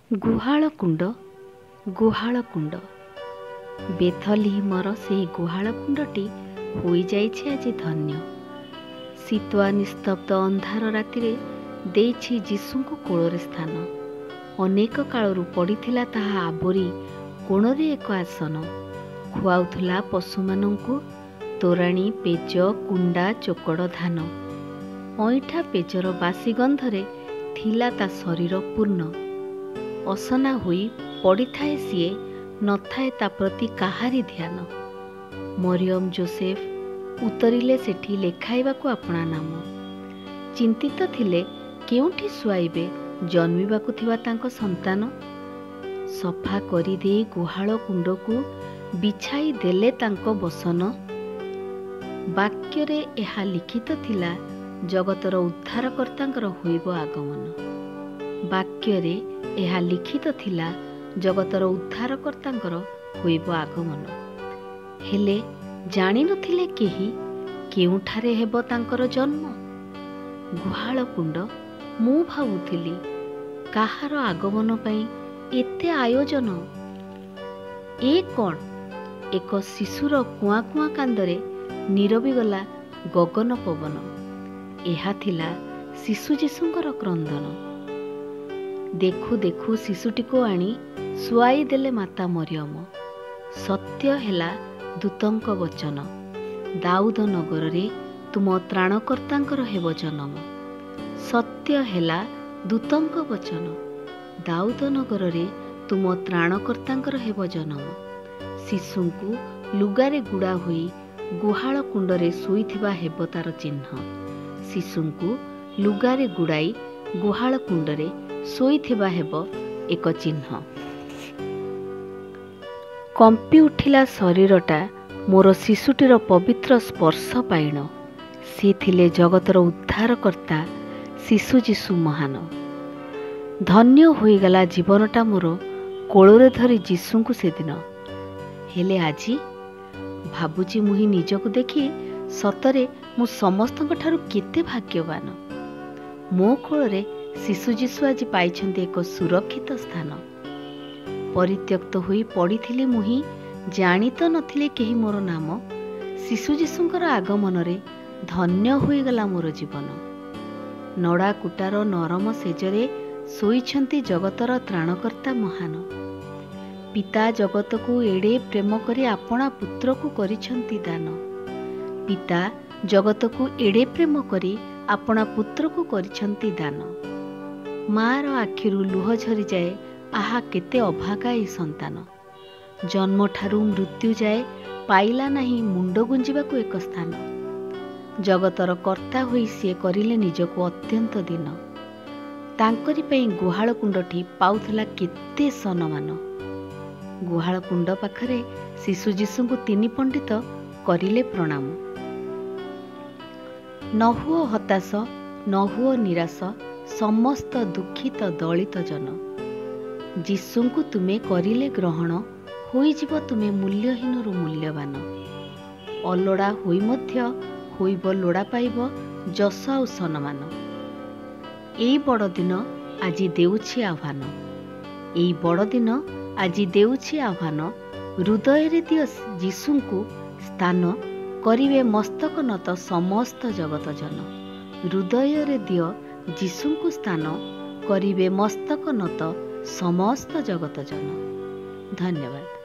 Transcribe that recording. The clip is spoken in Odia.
ଗୁହାଳ କୁଣ୍ଡ ଗୁହାଳ କୁଣ୍ଡ ବେଥଲିମର ସେହି ଗୁହାଳ କୁଣ୍ଡଟି ହୋଇଯାଇଛି ଆଜି ଧନ୍ୟ। ଶୀତୁଆ ନିସ୍ତବ୍ଧ ଅନ୍ଧାର ରାତିରେ ଦେଇଛି ଯୀଶୁଙ୍କୁ କୋଳରେ ସ୍ଥାନ। ଅନେକ କାଳରୁ ପଡ଼ିଥିଲା ତାହା ଆବୋରି କୋଣରେ ଏକ ଆସନ। ଖୁଆଉଥିଲା ପଶୁମାନଙ୍କୁ ତୋରାଣୀ ପେଜ କୁଣ୍ଡା ଚୋକଡ଼ ଧାନ। ଅଇଁଠା ପେଜର ବାସି ଗନ୍ଧରେ ଥିଲା ତା ଶରୀର ପୂର୍ଣ୍ଣ। ଅସନା ହୋଇ ପଡ଼ିଥାଏ ସିଏ, ନଥାଏ ତା ପ୍ରତି କାହାରି ଧ୍ୟାନ। ମରିୟମ ଜୋସେଫ ଉତରିଲେ ସେଠି ଲେଖାଇବାକୁ ଆପଣା ନାମ। ଚିନ୍ତିତ ଥିଲେ କେଉଁଠି ଶୁଆଇବେ ଜନ୍ମିବାକୁ ଥିବା ତାଙ୍କ ସନ୍ତାନ। ସଫା କରିଦେଇ ଗୁହାଳ କୁଣ୍ଡକୁ ବିଛାଇ ଦେଲେ ତାଙ୍କ ବସନ। ବାକ୍ୟରେ ଏହା ଲିଖିତ ଥିଲା, ଜଗତର ଉଦ୍ଧାରକର୍ତ୍ତାଙ୍କର ହୋଇବ ଆଗମନ। ବାକ୍ୟରେ ଏହା ଲିଖିତ ଥିଲା, ଜଗତର ଉଦ୍ଧାରକର୍ତ୍ତାଙ୍କର ହୋଇବ ଆଗମନ। ହେଲେ ଜାଣିନଥିଲେ କେହି କେଉଁଠାରେ ହେବ ତାଙ୍କର ଜନ୍ମ। ଗୁହାଳ କୁଣ୍ଡ ମୁଁ ଭାବୁଥିଲି, କାହାର ଆଗମନ ପାଇଁ ଏତେ ଆୟୋଜନ। ଏ କ'ଣ? ଏକ ଶିଶୁର କୁଆଁ କୁଆଁ କାନ୍ଦରେ ନୀରବିଗଲା ଗଗନ ପବନ। ଏହା ଥିଲା ଶିଶୁ ଯୀଶୁଙ୍କର କ୍ରନ୍ଦନ। ଦେଖୁ ଦେଖୁ ଶିଶୁଟିକୁ ଆଣି ଶୁଆଇ ଦେଲେ ମାତା ମରିୟମ। ସତ୍ୟ ହେଲା ଦୂତଙ୍କ ବଚନ, ଦାଉଦ ନଗରରେ ତୁମ ତ୍ରାଣକର୍ତ୍ତାଙ୍କର ହେବ ଜନମ। ସତ୍ୟ ହେଲା ଦୂତଙ୍କ ବଚନ, ଦାଉଦ ନଗରରେ ତୁମ ତ୍ରାଣକର୍ତ୍ତାଙ୍କର ହେବ ଜନମ। ଶିଶୁଙ୍କୁ ଲୁଗାରେ ଗୁଡ଼ା ହୋଇ ଗୁହାଳ କୁଣ୍ଡରେ ଶୋଇଥିବା ହେବ ତାର ଚିହ୍ନ। ଶିଶୁଙ୍କୁ ଲୁଗାରେ ଗୁଡ଼ାଇ ଗୁହାଳ କୁଣ୍ଡରେ ଶୋଇଥିବା ହେବ ଏକ ଚିହ୍ନ। କମ୍ପି ଉଠିଲା ଶରୀରଟା ମୋର ଶିଶୁଟିର ପବିତ୍ର ସ୍ପର୍ଶ ପାଇଣ। ସେ ଥିଲେ ଜଗତର ଉଦ୍ଧାରକର୍ତ୍ତା ଶିଶୁ ଯୀଶୁ ମହାନ। ଧନ୍ୟ ହୋଇଗଲା ଜୀବନଟା ମୋର କୋଳରେ ଧରି ଯୀଶୁଙ୍କୁ ସେଦିନ। ହେଲେ ଆଜି ଭାବୁଛି ମୁହିଁ ନିଜକୁ ଦେଖି, ସତରେ ମୁଁ ସମସ୍ତଙ୍କ ଠାରୁ କେତେ ଭାଗ୍ୟବାନ। ମୋ କୋଳରେ ଶିଶୁ ଯୀଶୁ ଆଜି ପାଇଛନ୍ତି ଏକ ସୁରକ୍ଷିତ ସ୍ଥାନ। ପରିତ୍ୟକ୍ତ ହୋଇ ପଡ଼ିଥିଲି ମୁହିଁ, ଜାଣି ତ ନଥିଲେ କେହି ମୋର ନାମ। ଶିଶୁ ଯୀଶୁଙ୍କର ଆଗମନରେ ଧନ୍ୟ ହୋଇଗଲା ମୋର ଜୀବନ। ନଡ଼ା କୁଟାର ନରମ ସେଜରେ ଶୋଇଛନ୍ତି ଜଗତର ତ୍ରାଣକର୍ତ୍ତା ମହାନ। ପିତା ଜଗତକୁ ଏଡ଼େ ପ୍ରେମ କରି ଆପଣା ପୁତ୍ରକୁ କରିଛନ୍ତି ଦାନ। ପିତା ଜଗତକୁ ଏଡ଼େ ପ୍ରେମ କରି ଆପଣା ପୁତ୍ରକୁ କରିଛନ୍ତି ଦାନ। ମାର ଆଖିରୁ ଲୁହ ଝରିଯାଏ, ଆହା କେତେ ଅଭାଗା ଏ ସନ୍ତାନ। ଜନ୍ମଠାରୁ ମୃତ୍ୟୁ ଯାଏ ପାଇଲା ନାହିଁ ମୁଣ୍ଡ ଗୁଞ୍ଜିବାକୁ ଏକ ସ୍ଥାନ। ଜଗତର କର୍ତ୍ତା ହୋଇ ସିଏ କରିଲେ ନିଜକୁ ଅତ୍ୟନ୍ତ ଦୀନ। ତାଙ୍କରି ପାଇଁ ଗୁହାଳ କୁଣ୍ଡଟି ପାଉଥିଲା କେତେ ସମ୍ମାନ। ଗୁହାଳ କୁଣ୍ଡ ପାଖରେ ଶିଶୁ ଯୀଶୁଙ୍କୁ ତିନି ପଣ୍ଡିତ କରିଲେ ପ୍ରଣାମ। ନ ହୁଅ ହତାଶ, ନ ହୁଅ ନିରାଶ, ସମସ୍ତ ଦୁଃଖିତ ଦଳିତ ଜନ। ଯୀଶୁଙ୍କୁ ତୁମେ କରିଲେ ଗ୍ରହଣ, ହୋଇଯିବ ତୁମେ ମୂଲ୍ୟହୀନରୁ ମୂଲ୍ୟବାନ। ଅଲୋଡ଼ା ହୋଇ ମଧ୍ୟ ହୋଇବ ଲୋଡ଼ା, ପାଇବ ଯଶ ଆଉ ସମ୍ମାନ। ଏଇ ବଡ଼ଦିନ ଆଜି ଦେଉଛି ଆହ୍ୱାନ। ଏଇ ବଡ଼ଦିନ ଆଜି ଦେଉଛି ଆହ୍ୱାନ। ହୃଦୟରେ ଦିଅ ଯୀଶୁଙ୍କୁ ସ୍ଥାନ, କରିବେ ମସ୍ତକ ନତ ସମସ୍ତ ଜଗତ ଜନ। ହୃଦୟରେ ଦିଅ ଯୀଶୁଙ୍କୁ ସ୍ଥାନ, କରିବେ ମସ୍ତକ ନତ ସମସ୍ତ ଜଗତ ଜନ। ଧନ୍ୟବାଦ।